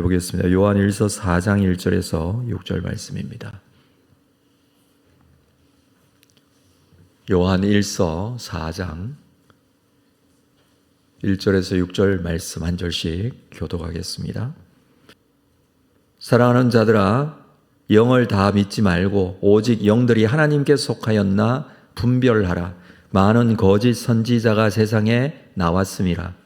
보겠습니다. 요한일서 4장 1절에서 6절 말씀입니다. 요한일서 4장 1절에서 6절 말씀 한 절씩 교독하겠습니다. 사랑하는 자들아, 영을 다 믿지 말고 오직 영들이 하나님께 속하였나 분별하라. 많은 거짓 선지자가 세상에 나왔음이라.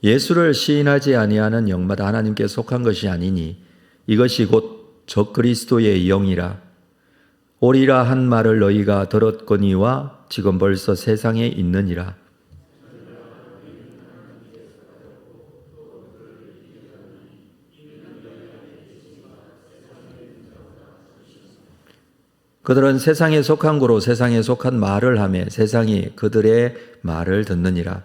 예수를 시인하지 아니하는 영마다 하나님께 속한 것이 아니니 이것이 곧 적그리스도의 영이라. 오리라 한 말을 너희가 들었거니와 지금 벌써 세상에 있느니라. 그들은 세상에 속한 고로 세상에 속한 말을 하며 세상이 그들의 말을 듣느니라.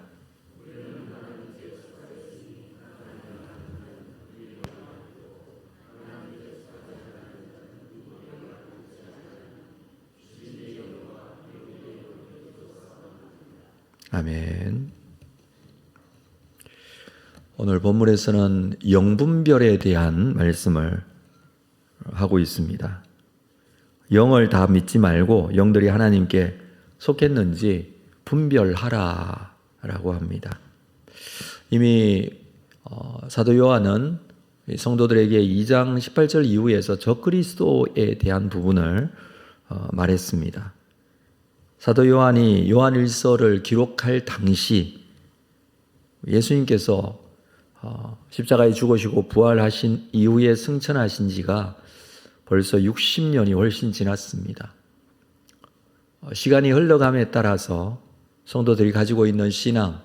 아멘. 오늘 본문에서는 영분별에 대한 말씀을 하고 있습니다. 영을 다 믿지 말고 영들이 하나님께 속했는지 분별하라 라고 합니다. 이미 사도 요한은 성도들에게 2장 18절 이후에서 적그리스도에 대한 부분을 말했습니다. 사도 요한이 요한일서를 기록할 당시 예수님께서 십자가에 죽으시고 부활하신 이후에 승천하신 지가 벌써 60년이 훨씬 지났습니다. 시간이 흘러감에 따라서 성도들이 가지고 있는 신앙,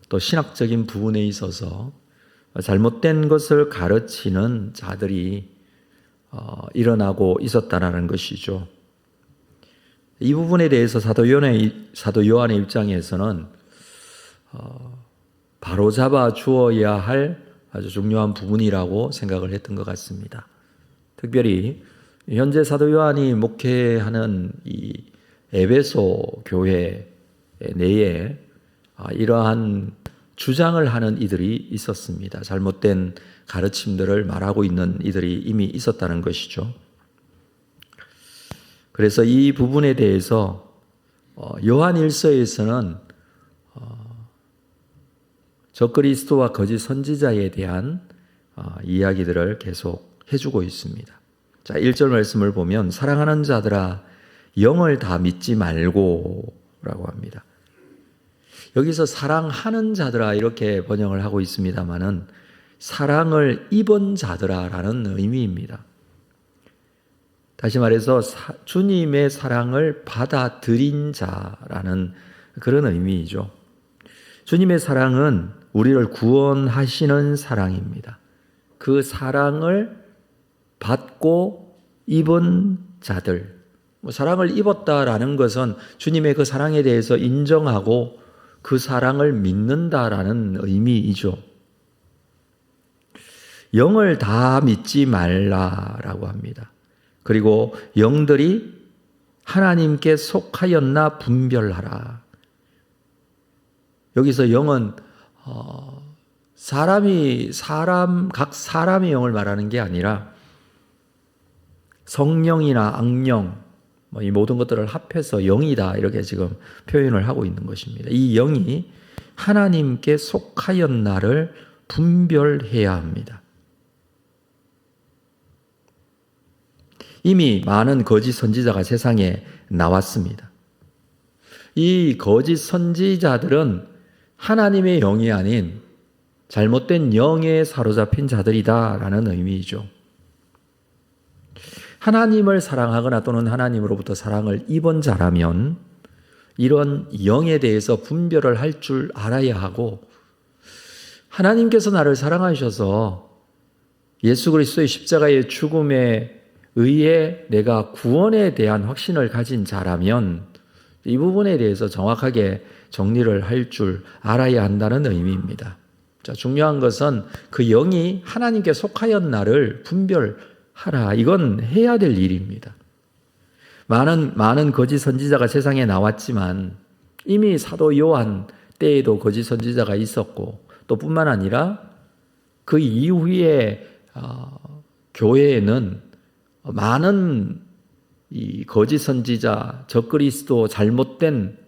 또 신학적인 부분에 있어서 잘못된 것을 가르치는 자들이 일어나고 있었다는 것이죠. 이 부분에 대해서 사도 요한의 입장에서는 바로잡아 주어야 할 아주 중요한 부분이라고 생각을 했던 것 같습니다. 특별히 현재 사도 요한이 목회하는 이 에베소 교회 내에 이러한 주장을 하는 이들이 있었습니다. 잘못된 가르침들을 말하고 있는 이들이 이미 있었다는 것이죠. 그래서 이 부분에 대해서 요한일서에서는 적그리스도와 거짓 선지자에 대한 이야기들을 계속 해주고 있습니다. 자, 1절 말씀을 보면 사랑하는 자들아 영을 다 믿지 말고 라고 합니다. 여기서 사랑하는 자들아 이렇게 번역을 하고 있습니다만은 사랑을 입은 자들아 라는 의미입니다. 다시 말해서 주님의 사랑을 받아들인 자라는 그런 의미이죠. 주님의 사랑은 우리를 구원하시는 사랑입니다. 그 사랑을 받고 입은 자들, 사랑을 입었다라는 것은 주님의 그 사랑에 대해서 인정하고 그 사랑을 믿는다라는 의미이죠. 영을 다 믿지 말라라고 합니다. 그리고 영들이 하나님께 속하였나 분별하라. 여기서 영은 각 사람의 영을 말하는 게 아니라 성령이나 악령, 이 모든 것들을 합해서 영이다 이렇게 지금 표현을 하고 있는 것입니다. 이 영이 하나님께 속하였나를 분별해야 합니다. 이미 많은 거짓 선지자가 세상에 나왔습니다. 이 거짓 선지자들은 하나님의 영이 아닌 잘못된 영에 사로잡힌 자들이다라는 의미이죠. 하나님을 사랑하거나 또는 하나님으로부터 사랑을 입은 자라면 이런 영에 대해서 분별을 할 줄 알아야 하고, 하나님께서 나를 사랑하셔서 예수 그리스도의 십자가의 죽음에 의해 내가 구원에 대한 확신을 가진 자라면 이 부분에 대해서 정확하게 정리를 할 줄 알아야 한다는 의미입니다. 자, 중요한 것은 그 영이 하나님께 속하였나를 분별하라. 이건 해야 될 일입니다. 많은 거짓 선지자가 세상에 나왔지만 이미 사도 요한 때에도 거짓 선지자가 있었고 또 뿐만 아니라 그 이후에 교회에는 많은 이 거짓 선지자, 적그리스도, 잘못된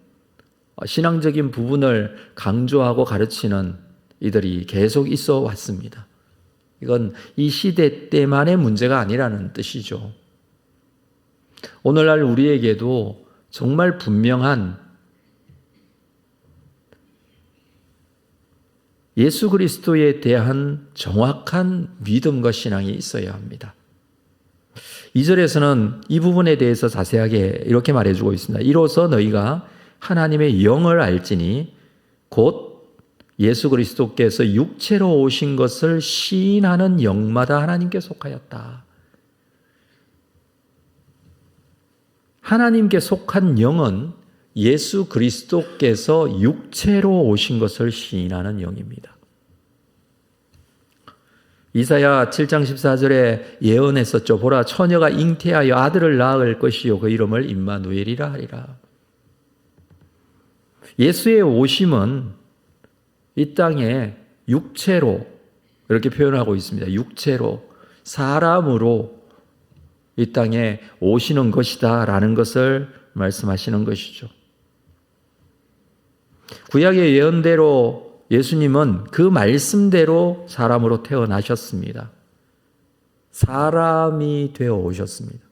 신앙적인 부분을 강조하고 가르치는 이들이 계속 있어 왔습니다. 이건 이 시대 때만의 문제가 아니라는 뜻이죠. 오늘날 우리에게도 정말 분명한 예수 그리스도에 대한 정확한 믿음과 신앙이 있어야 합니다. 2절에서는 이 부분에 대해서 자세하게 이렇게 말해주고 있습니다. 이로써 너희가 하나님의 영을 알지니 곧 예수 그리스도께서 육체로 오신 것을 시인하는 영마다 하나님께 속하였다. 하나님께 속한 영은 예수 그리스도께서 육체로 오신 것을 시인하는 영입니다. 이사야 7장 14절에 예언했었죠. 보라, 처녀가 잉태하여 아들을 낳을 것이요 그 이름을 임마누엘이라 하리라. 예수의 오심은 이 땅에 육체로 이렇게 표현하고 있습니다. 육체로 사람으로 이 땅에 오시는 것이다 라는 것을 말씀하시는 것이죠. 구약의 예언대로 예수님은 그 말씀대로 사람으로 태어나셨습니다. 사람이 되어 오셨습니다.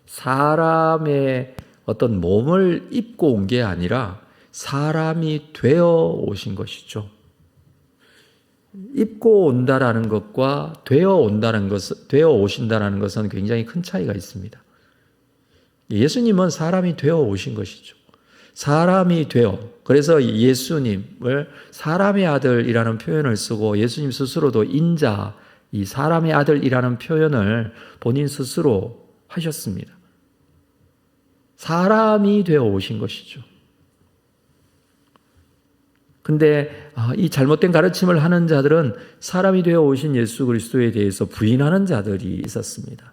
사람의 어떤 몸을 입고 온 게 아니라 사람이 되어 오신 것이죠. 입고 온다라는 것과 되어 오신다라는 것은 굉장히 큰 차이가 있습니다. 예수님은 사람이 되어 오신 것이죠. 사람이 되어, 그래서 예수님을 사람의 아들이라는 표현을 쓰고 예수님 스스로도 인자, 이 사람의 아들이라는 표현을 본인 스스로 하셨습니다. 사람이 되어 오신 것이죠. 근데 이 잘못된 가르침을 하는 자들은 사람이 되어 오신 예수 그리스도에 대해서 부인하는 자들이 있었습니다.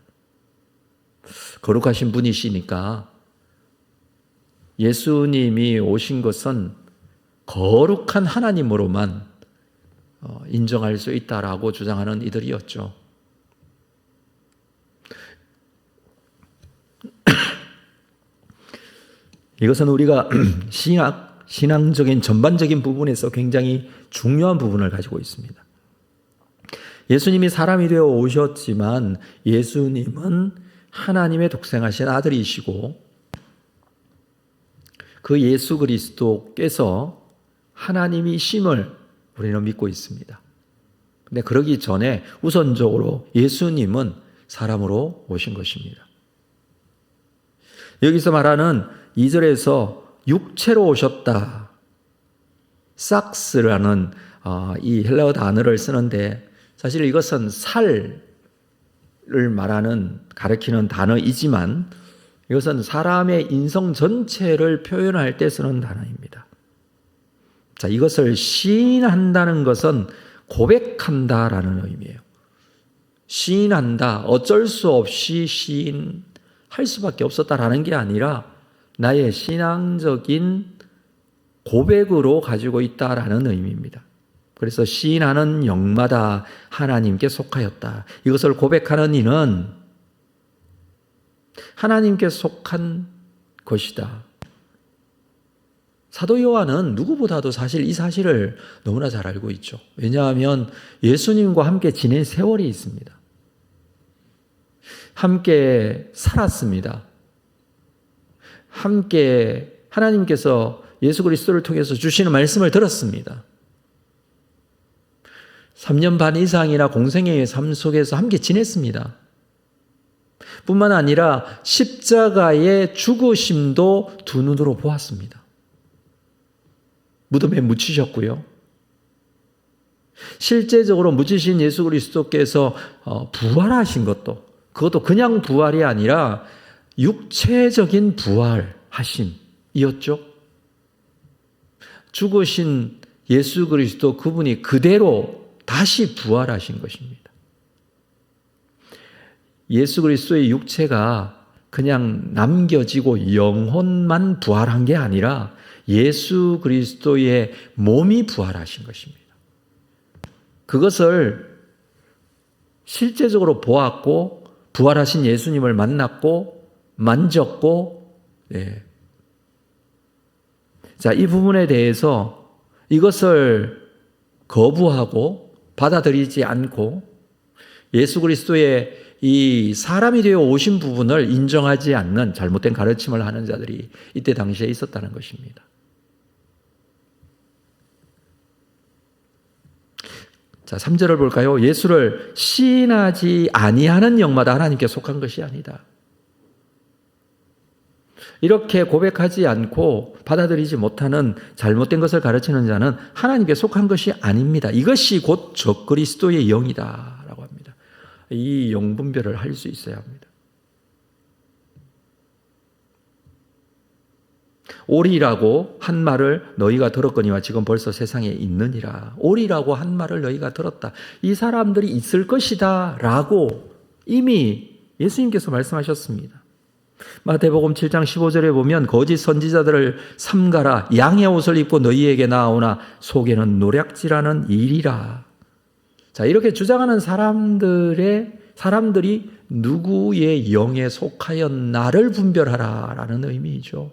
거룩하신 분이시니까 예수님이 오신 것은 거룩한 하나님으로만 인정할 수 있다라고 주장하는 이들이었죠. 이것은 우리가 신앙적인 전반적인 부분에서 굉장히 중요한 부분을 가지고 있습니다. 예수님이 사람이 되어 오셨지만 예수님은 하나님의 독생하신 아들이시고 그 예수 그리스도께서 하나님이심을 우리는 믿고 있습니다. 근데 그러기 전에 우선적으로 예수님은 사람으로 오신 것입니다. 여기서 말하는 2절에서 육체로 오셨다. 삭스라는 이 헬라어 단어를 쓰는데 사실 이것은 살을 가리키는 단어이지만 이것은 사람의 인성 전체를 표현할 때 쓰는 단어입니다. 자, 이것을 시인한다는 것은 고백한다라는 의미예요. 시인한다, 어쩔 수 없이 시인할 수밖에 없었다라는 게 아니라 나의 신앙적인 고백으로 가지고 있다라는 의미입니다. 그래서 시인하는 영마다 하나님께 속하였다. 이것을 고백하는 이는 하나님께 속한 것이다. 사도 요한은 누구보다도 사실 이 사실을 너무나 잘 알고 있죠. 왜냐하면 예수님과 함께 지낸 세월이 있습니다. 함께 살았습니다. 함께 하나님께서 예수 그리스도를 통해서 주시는 말씀을 들었습니다. 3년 반 이상이나 공생애의 삶 속에서 함께 지냈습니다. 뿐만 아니라 십자가의 죽으심도 두 눈으로 보았습니다. 무덤에 묻히셨고요. 실제적으로 묻히신 예수 그리스도께서 부활하신 것도, 그것도 그냥 부활이 아니라 육체적인 부활하심이었죠. 죽으신 예수 그리스도 그분이 그대로 다시 부활하신 것입니다. 예수 그리스도의 육체가 그냥 남겨지고 영혼만 부활한 게 아니라 예수 그리스도의 몸이 부활하신 것입니다. 그것을 실제적으로 보았고 부활하신 예수님을 만났고 만졌고 네. 자, 이 부분에 대해서 이것을 거부하고 받아들이지 않고 예수 그리스도의 이 사람이 되어 오신 부분을 인정하지 않는 잘못된 가르침을 하는 자들이 이때 당시에 있었다는 것입니다. 자, 3절을 볼까요? 예수를 시인하지 아니하는 영마다 하나님께 속한 것이 아니다. 이렇게 고백하지 않고 받아들이지 못하는 잘못된 것을 가르치는 자는 하나님께 속한 것이 아닙니다. 이것이 곧 적그리스도의 영이다 라고 합니다. 이 영분별을 할 수 있어야 합니다. 오리라고 한 말을 너희가 들었거니와 지금 벌써 세상에 있느니라. 오리라고 한 말을 너희가 들었다. 이 사람들이 있을 것이다 라고 이미 예수님께서 말씀하셨습니다. 마태복음 7장 15절에 보면 거짓 선지자들을 삼가라. 양의 옷을 입고 너희에게 나오나 속에는 노략질하는 일이라. 자, 이렇게 주장하는 사람들이 누구의 영에 속하였나를 분별하라라는 의미이죠.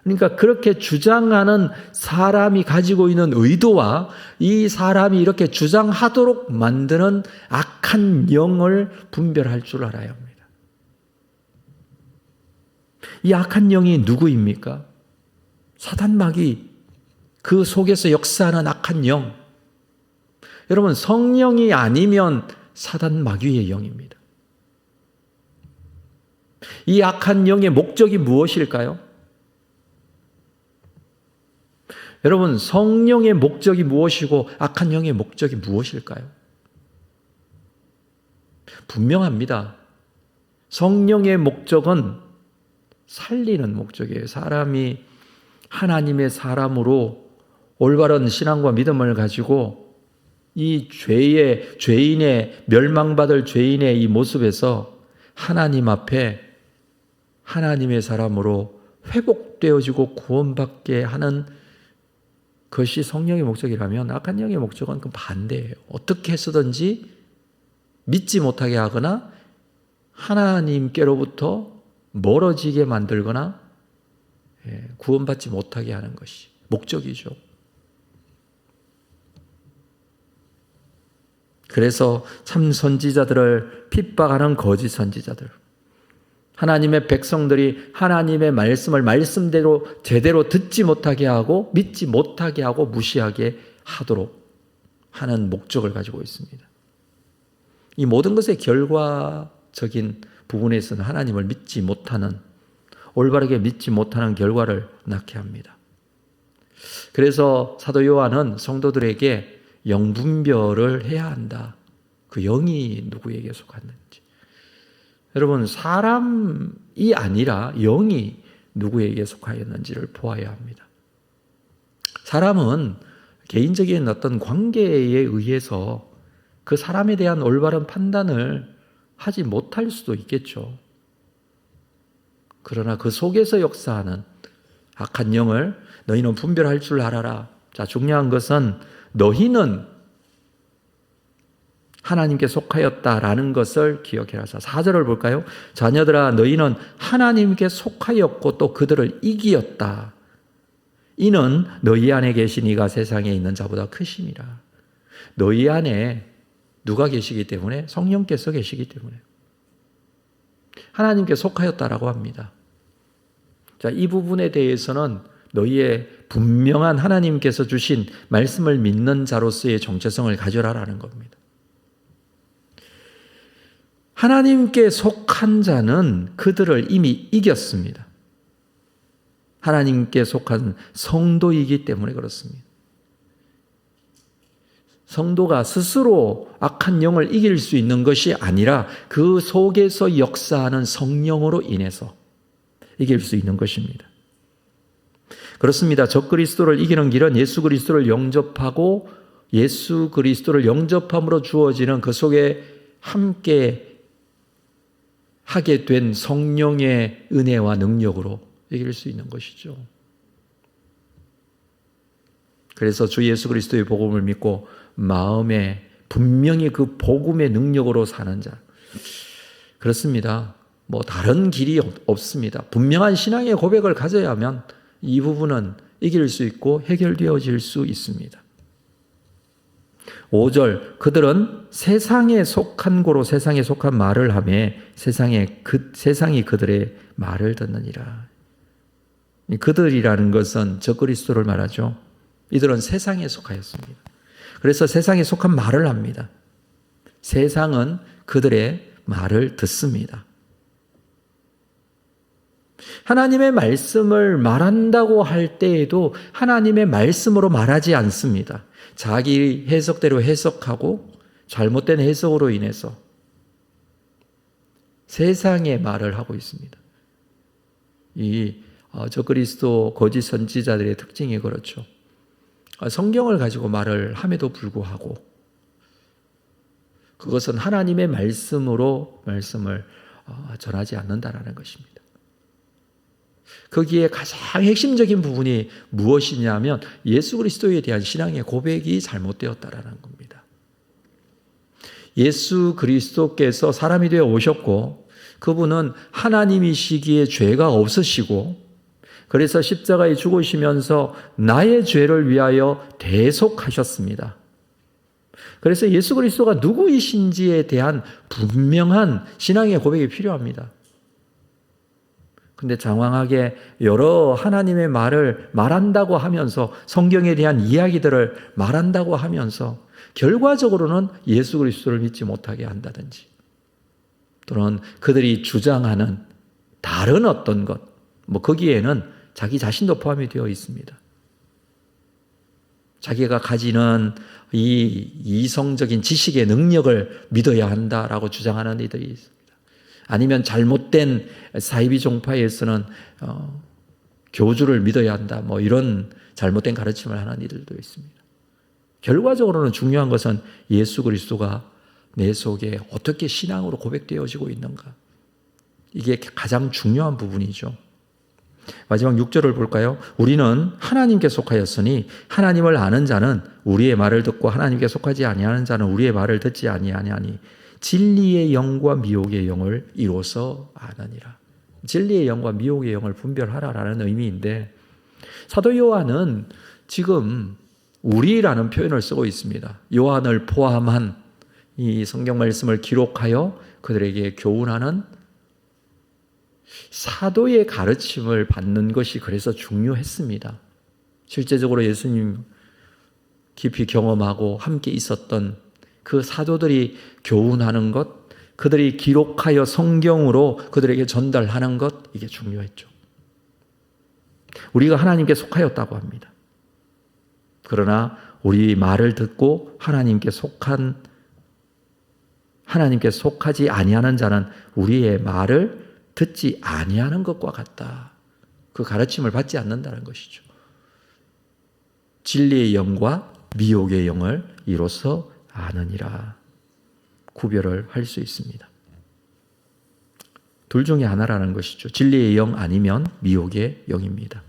그러니까 그렇게 주장하는 사람이 가지고 있는 의도와 이 사람이 이렇게 주장하도록 만드는 악한 영을 분별할 줄 알아야 합니다. 이 악한 영이 누구입니까? 사단 마귀, 그 속에서 역사하는 악한 영. 여러분, 성령이 아니면 사단 마귀의 영입니다. 이 악한 영의 목적이 무엇일까요? 여러분, 성령의 목적이 무엇이고 악한 영의 목적이 무엇일까요? 분명합니다. 성령의 목적은 살리는 목적이에요. 사람이 하나님의 사람으로 올바른 신앙과 믿음을 가지고 이 죄인의 멸망받을 죄인의 이 모습에서 하나님 앞에 하나님의 사람으로 회복되어지고 구원받게 하는 것이 성령의 목적이라면 악한 영의 목적은 그 반대예요. 어떻게 해서든지 믿지 못하게 하거나 하나님께로부터 멀어지게 만들거나 구원받지 못하게 하는 것이 목적이죠. 그래서 참 선지자들을 핍박하는 거짓 선지자들, 하나님의 백성들이 하나님의 말씀을 말씀대로 제대로 듣지 못하게 하고 믿지 못하게 하고 무시하게 하도록 하는 목적을 가지고 있습니다. 이 모든 것의 결과적인 부분에서는 하나님을 믿지 못하는, 올바르게 믿지 못하는 결과를 낳게 합니다. 그래서 사도 요한은 성도들에게 영분별을 해야 한다. 그 영이 누구에게 속았는지. 여러분, 사람이 아니라 영이 누구에게 속하였는지를 보아야 합니다. 사람은 개인적인 어떤 관계에 의해서 그 사람에 대한 올바른 판단을 하지 못할 수도 있겠죠. 그러나 그 속에서 역사하는 악한 영을 너희는 분별할 줄 알아라. 자, 중요한 것은 너희는 하나님께 속하였다라는 것을 기억해라. 4절을 볼까요? 자녀들아, 너희는 하나님께 속하였고 또 그들을 이기었다. 이는 너희 안에 계신 이가 세상에 있는 자보다 크심이라. 너희 안에 누가 계시기 때문에? 성령께서 계시기 때문에. 하나님께 속하였다라고 합니다. 자, 이 부분에 대해서는 너희의 분명한 하나님께서 주신 말씀을 믿는 자로서의 정체성을 가져라라는 겁니다. 하나님께 속한 자는 그들을 이미 이겼습니다. 하나님께 속한 성도이기 때문에 그렇습니다. 성도가 스스로 악한 영을 이길 수 있는 것이 아니라 그 속에서 역사하는 성령으로 인해서 이길 수 있는 것입니다. 그렇습니다. 적그리스도를 이기는 길은 예수 그리스도를 영접하고 예수 그리스도를 영접함으로 주어지는 그 속에 함께 하게 된 성령의 은혜와 능력으로 이길 수 있는 것이죠. 그래서 주 예수 그리스도의 복음을 믿고 마음에 분명히 그 복음의 능력으로 사는 자. 그렇습니다. 뭐 다른 길이 없습니다. 분명한 신앙의 고백을 가져야만 이 부분은 이길 수 있고 해결되어질 수 있습니다. 5절, 그들은 세상에 속한 고로 세상에 속한 말을 하며 세상이 그들의 말을 듣느니라. 그들이라는 것은 적그리스도를 말하죠. 이들은 세상에 속하였습니다. 그래서 세상에 속한 말을 합니다. 세상은 그들의 말을 듣습니다. 하나님의 말씀을 말한다고 할 때에도 하나님의 말씀으로 말하지 않습니다. 자기 해석대로 해석하고 잘못된 해석으로 인해서 세상의 말을 하고 있습니다. 이 적그리스도 거짓 선지자들의 특징이 그렇죠. 성경을 가지고 말을 함에도 불구하고 그것은 하나님의 말씀으로 말씀을 전하지 않는다라는 것입니다. 거기에 가장 핵심적인 부분이 무엇이냐면 예수 그리스도에 대한 신앙의 고백이 잘못되었다라는 겁니다. 예수 그리스도께서 사람이 되어 오셨고 그분은 하나님이시기에 죄가 없으시고 그래서 십자가에 죽으시면서 나의 죄를 위하여 대속하셨습니다. 그래서 예수 그리스도가 누구이신지에 대한 분명한 신앙의 고백이 필요합니다. 근데 장황하게 여러 하나님의 말을 말한다고 하면서 성경에 대한 이야기들을 말한다고 하면서 결과적으로는 예수 그리스도를 믿지 못하게 한다든지 또는 그들이 주장하는 다른 어떤 것, 거기에는 자기 자신도 포함이 되어 있습니다. 자기가 가지는 이 이성적인 지식의 능력을 믿어야 한다라고 주장하는 이들이 있습니다. 아니면 잘못된 사이비 종파에서는 교주를 믿어야 한다. 이런 잘못된 가르침을 하는 이들도 있습니다. 결과적으로는 중요한 것은 예수 그리스도가 내 속에 어떻게 신앙으로 고백되어지고 있는가. 이게 가장 중요한 부분이죠. 마지막 6절을 볼까요? 우리는 하나님께 속하였으니 하나님을 아는 자는 우리의 말을 듣고 하나님께 속하지 아니하는 자는 우리의 말을 듣지 아니하니 진리의 영과 미혹의 영을 이로써 아느니라. 진리의 영과 미혹의 영을 분별하라라는 의미인데 사도 요한은 지금 우리라는 표현을 쓰고 있습니다. 요한을 포함한 이 성경 말씀을 기록하여 그들에게 교훈하는 사도의 가르침을 받는 것이 그래서 중요했습니다. 실제적으로 예수님 깊이 경험하고 함께 있었던 그 사도들이 교훈하는 것, 그들이 기록하여 성경으로 그들에게 전달하는 것, 이게 중요했죠. 우리가 하나님께 속하였다고 합니다. 그러나 우리 말을 듣고 하나님께 속하지 아니하는 자는 우리의 말을 듣지 아니하는 것과 같다. 그 가르침을 받지 않는다는 것이죠. 진리의 영과 미혹의 영을 이로써 아느니라. 구별을 할 수 있습니다. 둘 중에 하나라는 것이죠. 진리의 영 아니면 미혹의 영입니다.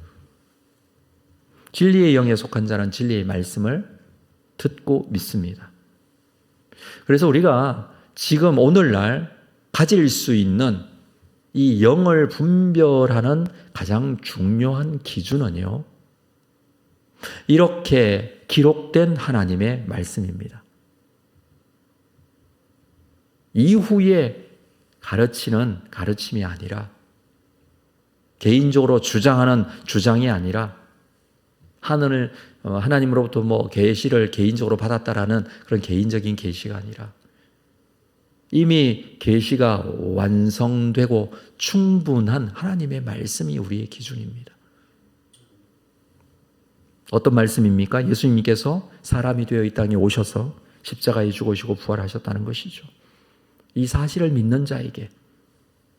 진리의 영에 속한 자는 진리의 말씀을 듣고 믿습니다. 그래서 우리가 지금 오늘날 가질 수 있는 이 영을 분별하는 가장 중요한 기준은요, 이렇게 기록된 하나님의 말씀입니다. 이후에 가르치는 가르침이 아니라 개인적으로 주장하는 주장이 아니라 하나님으로부터 계시를 개인적으로 받았다라는 그런 개인적인 계시가 아니라 이미 계시가 완성되고 충분한 하나님의 말씀이 우리의 기준입니다. 어떤 말씀입니까? 예수님께서 사람이 되어 이 땅에 오셔서 십자가에 죽으시고 부활하셨다는 것이죠. 이 사실을 믿는 자에게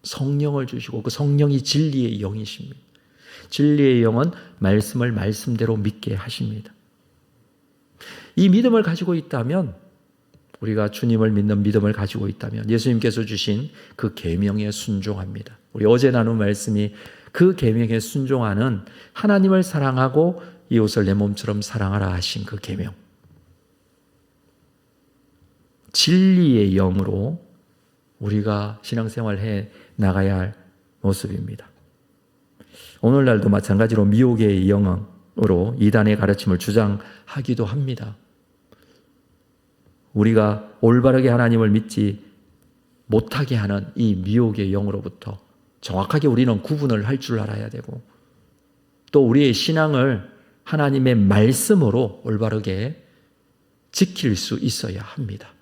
성령을 주시고 그 성령이 진리의 영이십니다. 진리의 영은 말씀을 말씀대로 믿게 하십니다. 이 믿음을 가지고 있다면 우리가 주님을 믿는 믿음을 가지고 있다면 예수님께서 주신 그 계명에 순종합니다. 우리 어제 나눈 말씀이 그 계명에 순종하는 하나님을 사랑하고 이웃을 내 몸처럼 사랑하라 하신 그 계명. 진리의 영으로 우리가 신앙생활을 해 나가야 할 모습입니다. 오늘날도 마찬가지로 미혹의 영으로 이단의 가르침을 주장하기도 합니다. 우리가 올바르게 하나님을 믿지 못하게 하는 이 미혹의 영으로부터 정확하게 우리는 구분을 할 줄 알아야 되고, 또 우리의 신앙을 하나님의 말씀으로 올바르게 지킬 수 있어야 합니다.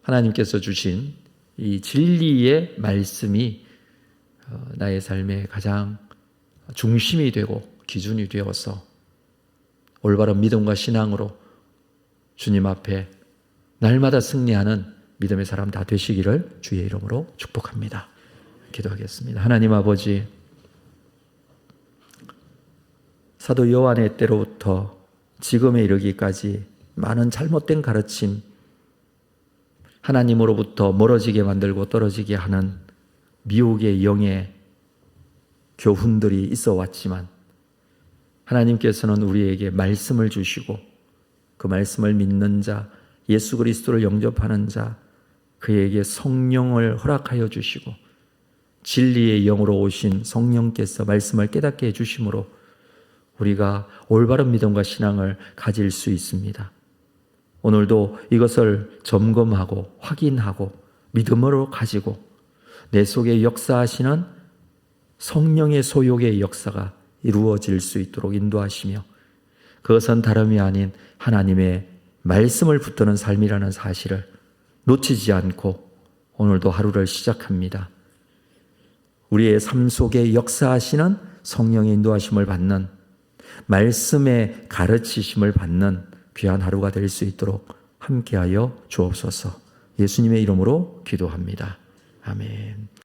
하나님께서 주신 이 진리의 말씀이 나의 삶의 가장 중심이 되고 기준이 되어서 올바른 믿음과 신앙으로 주님 앞에 날마다 승리하는 믿음의 사람 다 되시기를 주의 이름으로 축복합니다. 기도하겠습니다. 하나님 아버지, 사도 요한의 때로부터 지금에 이르기까지 많은 잘못된 가르침, 하나님으로부터 멀어지게 만들고 떨어지게 하는 미혹의 영의 교훈들이 있어 왔지만, 하나님께서는 우리에게 말씀을 주시고 그 말씀을 믿는 자, 예수 그리스도를 영접하는 자, 그에게 성령을 허락하여 주시고 진리의 영으로 오신 성령께서 말씀을 깨닫게 해주심으로 우리가 올바른 믿음과 신앙을 가질 수 있습니다. 오늘도 이것을 점검하고 확인하고 믿음으로 가지고 내 속에 역사하시는 성령의 소욕의 역사가 이루어질 수 있도록 인도하시며, 그것은 다름이 아닌 하나님의 말씀을 붙드는 삶이라는 사실을 놓치지 않고 오늘도 하루를 시작합니다. 우리의 삶 속에 역사하시는 성령의 인도하심을 받는, 말씀의 가르치심을 받는 귀한 하루가 될 수 있도록 함께하여 주옵소서. 예수님의 이름으로 기도합니다. 아멘.